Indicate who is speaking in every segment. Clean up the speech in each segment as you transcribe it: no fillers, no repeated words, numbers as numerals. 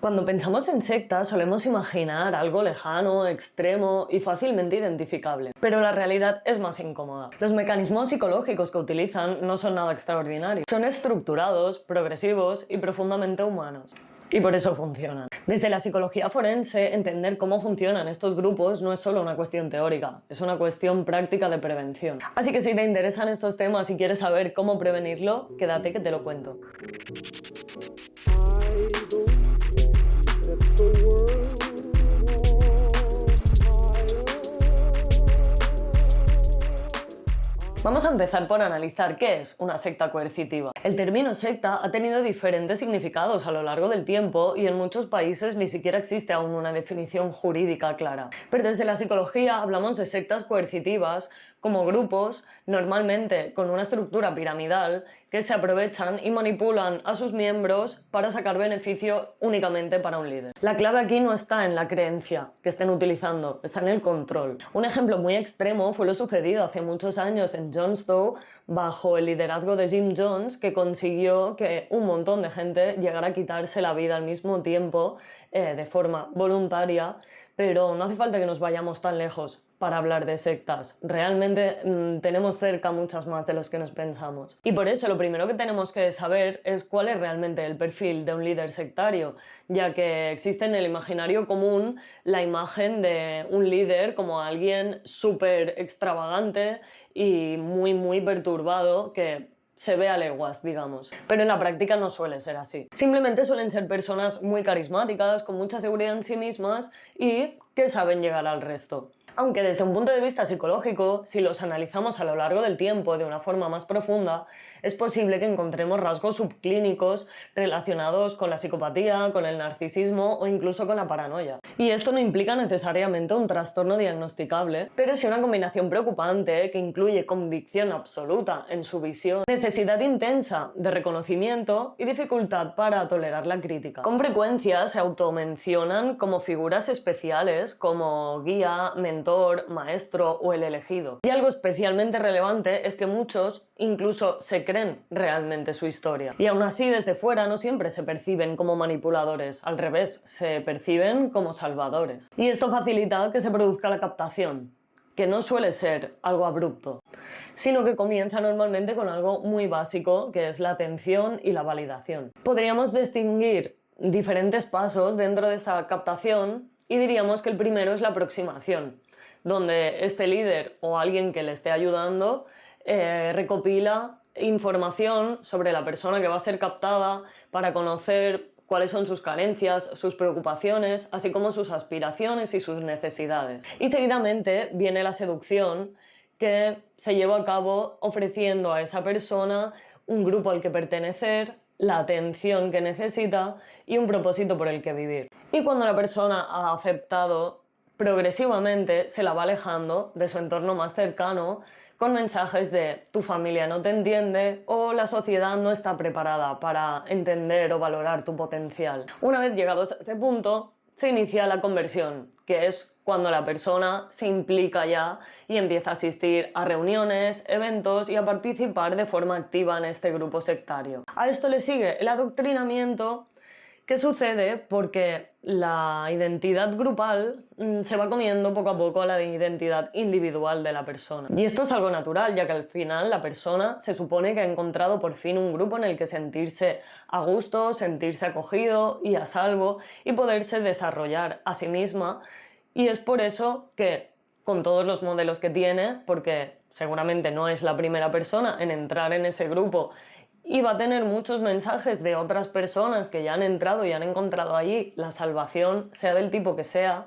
Speaker 1: Cuando pensamos en sectas solemos imaginar algo lejano, extremo y fácilmente identificable, pero la realidad es más incómoda. Los mecanismos psicológicos que utilizan no son nada extraordinarios, son estructurados, progresivos y profundamente humanos. Y por eso funcionan. Desde la psicología forense, entender cómo funcionan estos grupos no es solo una cuestión teórica, es una cuestión práctica de prevención. Así que si te interesan estos temas y quieres saber cómo prevenirlo, quédate que te lo cuento. Vamos a empezar por analizar qué es una secta coercitiva. El término secta ha tenido diferentes significados a lo largo del tiempo y en muchos países ni siquiera existe aún una definición jurídica clara. Pero desde la psicología hablamos de sectas coercitivas como grupos, normalmente con una estructura piramidal, que se aprovechan y manipulan a sus miembros para sacar beneficio únicamente para un líder. La clave aquí no está en la creencia que estén utilizando, está en el control. Un ejemplo muy extremo fue lo sucedido hace muchos años en Jonestown bajo el liderazgo de Jim Jones, que consiguió que un montón de gente llegara a quitarse la vida al mismo tiempo de forma voluntaria, pero no hace falta que nos vayamos tan lejos para hablar de sectas. Realmente tenemos cerca muchas más de los que nos pensamos. Y por eso lo primero que tenemos que saber es cuál es realmente el perfil de un líder sectario, ya que existe en el imaginario común la imagen de un líder como alguien súper extravagante y muy perturbado que se ve a leguas, digamos. Pero en la práctica no suele ser así. Simplemente suelen ser personas muy carismáticas, con mucha seguridad en sí mismas y que saben llegar al resto. Aunque desde un punto de vista psicológico, si los analizamos a lo largo del tiempo de una forma más profunda, es posible que encontremos rasgos subclínicos relacionados con la psicopatía, con el narcisismo o incluso con la paranoia. Y esto no implica necesariamente un trastorno diagnosticable, pero sí una combinación preocupante que incluye convicción absoluta en su visión, necesidad intensa de reconocimiento y dificultad para tolerar la crítica. Con frecuencia se automencionan como figuras especiales como guía, mentor, maestro o el elegido. Y algo especialmente relevante es que muchos incluso se creen realmente su historia. Y aún así, desde fuera no siempre se perciben como manipuladores, al revés, se perciben como salvadores. Y esto facilita que se produzca la captación, que no suele ser algo abrupto, sino que comienza normalmente con algo muy básico, que es la atención y la validación. Podríamos distinguir diferentes pasos dentro de esta captación y diríamos que el primero es la aproximación, donde este líder o alguien que le esté ayudando recopila información sobre la persona que va a ser captada para conocer cuáles son sus carencias, sus preocupaciones, así como sus aspiraciones y sus necesidades. Y seguidamente viene la seducción, que se lleva a cabo ofreciendo a esa persona un grupo al que pertenecer, la atención que necesita y un propósito por el que vivir. Y cuando la persona ha aceptado, progresivamente se la va alejando de su entorno más cercano con mensajes de tu familia no te entiende o la sociedad no está preparada para entender o valorar tu potencial. Una vez llegados a este punto, se inicia la conversión, que es cuando la persona se implica ya y empieza a asistir a reuniones, eventos y a participar de forma activa en este grupo sectario. A esto le sigue el adoctrinamiento, que sucede porque la identidad grupal se va comiendo poco a poco a la identidad individual de la persona. Y esto es algo natural, ya que al final la persona se supone que ha encontrado por fin un grupo en el que sentirse a gusto, sentirse acogido y a salvo y poderse desarrollar a sí misma. Y es por eso que, con todos los modelos que tiene, porque seguramente no es la primera persona en entrar en ese grupo y va a tener muchos mensajes de otras personas que ya han entrado y han encontrado allí la salvación, sea del tipo que sea,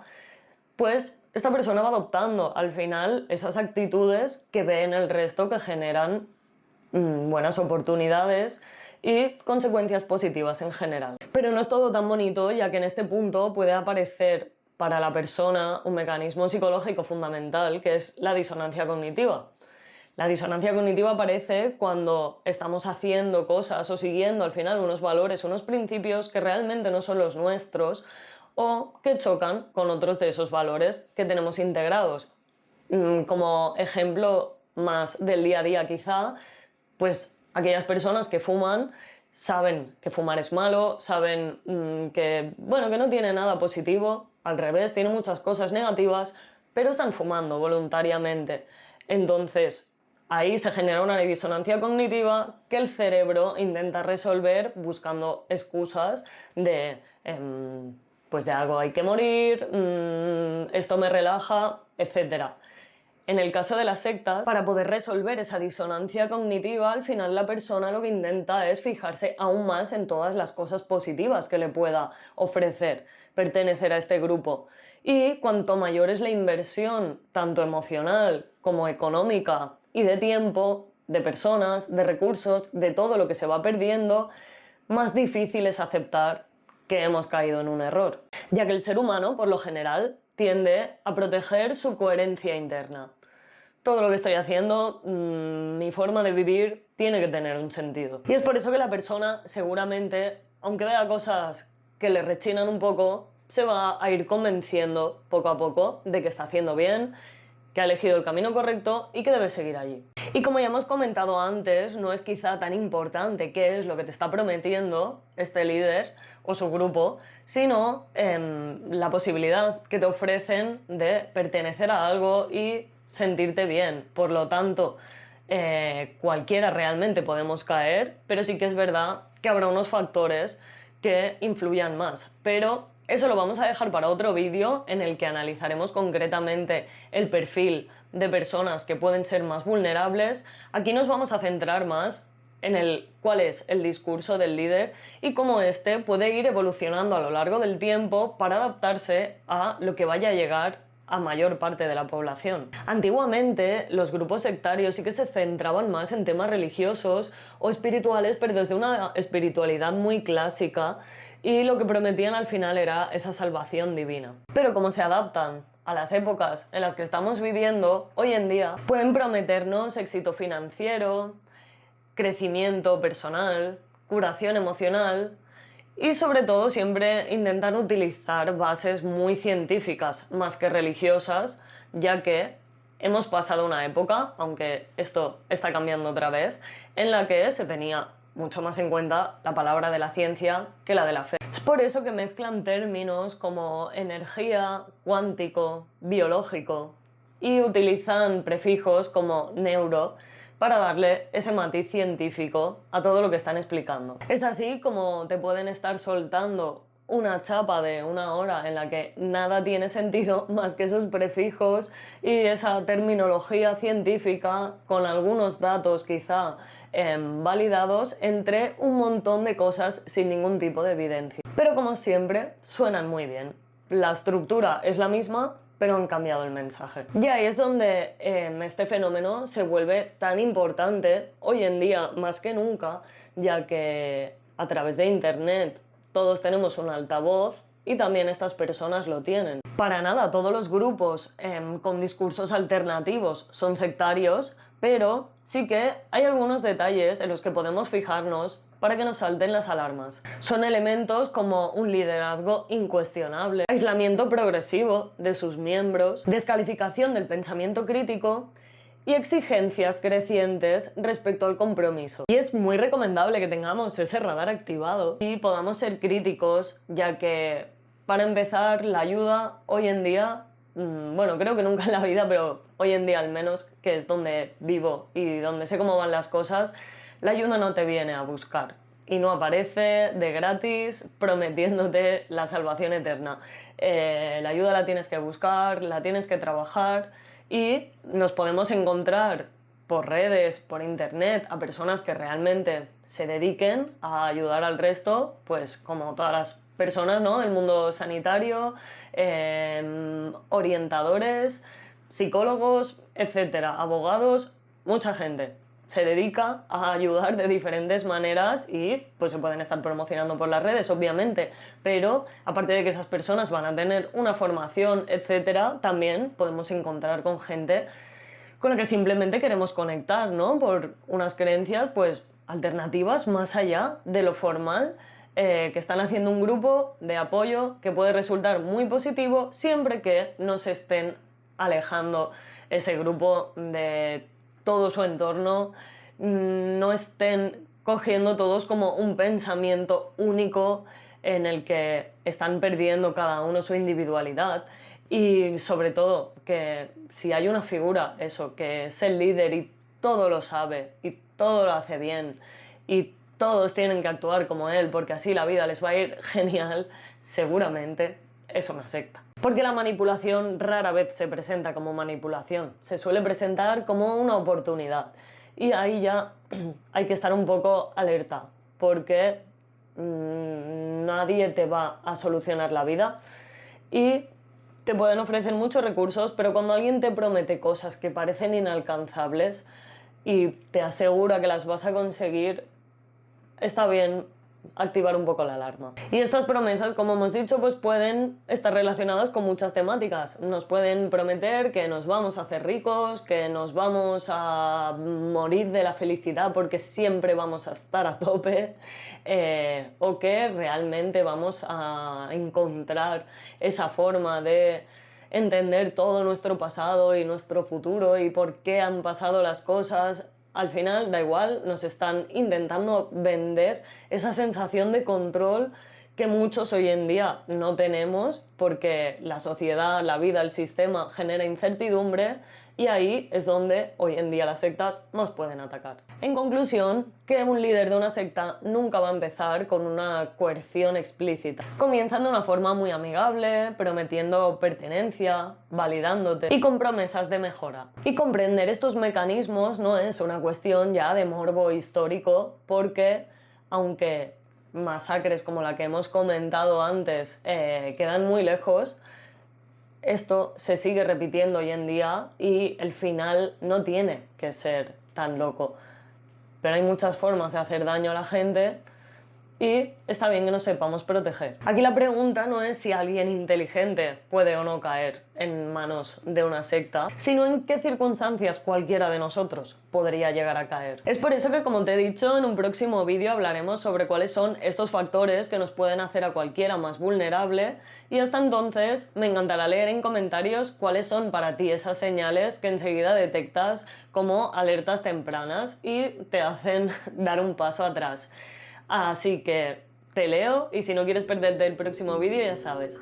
Speaker 1: pues esta persona va adoptando al final esas actitudes que ve en el resto que generan buenas oportunidades y consecuencias positivas en general. Pero no es todo tan bonito, ya que en este punto puede aparecer para la persona un mecanismo psicológico fundamental, que es la disonancia cognitiva. La disonancia cognitiva aparece cuando estamos haciendo cosas o siguiendo al final unos valores, unos principios que realmente no son los nuestros o que chocan con otros de esos valores que tenemos integrados. Como ejemplo más del día a día quizá, pues aquellas personas que fuman saben que fumar es malo, saben que, bueno, que no tiene nada positivo, al revés, tiene muchas cosas negativas, pero están fumando voluntariamente. Entonces, ahí se genera una disonancia cognitiva que el cerebro intenta resolver buscando excusas de, pues de algo hay que morir, esto me relaja, etc. En el caso de las sectas, para poder resolver esa disonancia cognitiva, al final la persona lo que intenta es fijarse aún más en todas las cosas positivas que le pueda ofrecer pertenecer a este grupo. Y cuanto mayor es la inversión, tanto emocional como económica y de tiempo, de personas, de recursos, de todo lo que se va perdiendo, más difícil es aceptar que hemos caído en un error, ya que el ser humano, por lo general, tiende a proteger su coherencia interna. Todo lo que estoy haciendo, mi forma de vivir, tiene que tener un sentido. Y es por eso que la persona seguramente, aunque vea cosas que le rechinan un poco, se va a ir convenciendo poco a poco de que está haciendo bien, que ha elegido el camino correcto y que debe seguir allí. Y como ya hemos comentado antes, no es quizá tan importante qué es lo que te está prometiendo este líder o su grupo, sino la posibilidad que te ofrecen de pertenecer a algo y sentirte bien. Por lo tanto, cualquiera realmente podemos caer, pero sí que es verdad que habrá unos factores que influyan más. Pero eso lo vamos a dejar para otro vídeo en el que analizaremos concretamente el perfil de personas que pueden ser más vulnerables. Aquí nos vamos a centrar más en cuál es el discurso del líder y cómo éste puede ir evolucionando a lo largo del tiempo para adaptarse a lo que vaya a llegar a mayor parte de la población. Antiguamente los grupos sectarios sí que se centraban más en temas religiosos o espirituales, pero desde una espiritualidad muy clásica, y lo que prometían al final era esa salvación divina. Pero como se adaptan a las épocas en las que estamos viviendo hoy en día, pueden prometernos éxito financiero, crecimiento personal, curación emocional, y sobre todo siempre intentar utilizar bases muy científicas más que religiosas, ya que hemos pasado una época, aunque esto está cambiando otra vez, en la que se tenía mucho más en cuenta la palabra de la ciencia que la de la fe. Es por eso que mezclan términos como energía, cuántico, biológico, y utilizan prefijos como neuro para darle ese matiz científico a todo lo que están explicando. Es así como te pueden estar soltando una chapa de una hora en la que nada tiene sentido más que esos prefijos y esa terminología científica con algunos datos quizá validados entre un montón de cosas sin ningún tipo de evidencia. Pero como siempre, suenan muy bien. La estructura es la misma, pero han cambiado el mensaje. Y ahí es donde este fenómeno se vuelve tan importante hoy en día más que nunca, ya que a través de internet todos tenemos un altavoz y también estas personas lo tienen. Para nada, todos los grupos con discursos alternativos son sectarios, pero sí que hay algunos detalles en los que podemos fijarnos para que nos salten las alarmas. Son elementos como un liderazgo incuestionable, aislamiento progresivo de sus miembros, descalificación del pensamiento crítico y exigencias crecientes respecto al compromiso. Y es muy recomendable que tengamos ese radar activado y podamos ser críticos, ya que, para empezar, la ayuda hoy en día, bueno, creo que nunca en la vida, pero hoy en día al menos, que es donde vivo y donde sé cómo van las cosas, la ayuda no te viene a buscar y no aparece de gratis prometiéndote la salvación eterna. La ayuda la tienes que buscar, la tienes que trabajar, y nos podemos encontrar por redes, por internet, a personas que realmente se dediquen a ayudar al resto, pues como todas las personas, ¿no?, del mundo sanitario, orientadores, psicólogos, etcétera, abogados, mucha gente se dedica a ayudar de diferentes maneras y pues se pueden estar promocionando por las redes, obviamente, pero aparte de que esas personas van a tener una formación, etcétera, también podemos encontrar con gente con la que simplemente queremos conectar, ¿no?, por unas creencias pues alternativas más allá de lo formal, que están haciendo un grupo de apoyo que puede resultar muy positivo siempre que no se estén alejando ese grupo de todo su entorno, no estén cogiendo todos como un pensamiento único en el que están perdiendo cada uno su individualidad y sobre todo que si hay una figura, eso, que es el líder y todo lo sabe y todo lo hace bien y todos tienen que actuar como él porque así la vida les va a ir genial, seguramente es una secta. Porque la manipulación rara vez se presenta como manipulación, se suele presentar como una oportunidad. Y ahí ya hay que estar un poco alerta, porque nadie te va a solucionar la vida y te pueden ofrecer muchos recursos, pero cuando alguien te promete cosas que parecen inalcanzables y te asegura que las vas a conseguir, está bien activar un poco la alarma. Y estas promesas, como hemos dicho, pues pueden estar relacionadas con muchas temáticas. Nos pueden prometer que nos vamos a hacer ricos, que nos vamos a morir de la felicidad porque siempre vamos a estar a tope, o que realmente vamos a encontrar esa forma de entender todo nuestro pasado y nuestro futuro y por qué han pasado las cosas. Al final, da igual, nos están intentando vender esa sensación de control que muchos hoy en día no tenemos porque la sociedad, la vida, el sistema genera incertidumbre y ahí es donde hoy en día las sectas nos pueden atacar. En conclusión, que un líder de una secta nunca va a empezar con una coerción explícita. Comienzan de una forma muy amigable, prometiendo pertenencia, validándote y con promesas de mejora. Y comprender estos mecanismos no es una cuestión ya de morbo histórico porque, aunque masacres como la que hemos comentado antes quedan muy lejos, esto se sigue repitiendo hoy en día y el final no tiene que ser tan loco. Pero hay muchas formas de hacer daño a la gente y está bien que nos sepamos proteger. Aquí la pregunta no es si alguien inteligente puede o no caer en manos de una secta, sino en qué circunstancias cualquiera de nosotros podría llegar a caer. Es por eso que, como te he dicho, en un próximo vídeo hablaremos sobre cuáles son estos factores que nos pueden hacer a cualquiera más vulnerable y hasta entonces me encantará leer en comentarios cuáles son para ti esas señales que enseguida detectas como alertas tempranas y te hacen dar un paso atrás. Así que te leo y si no quieres perderte el próximo vídeo ya sabes.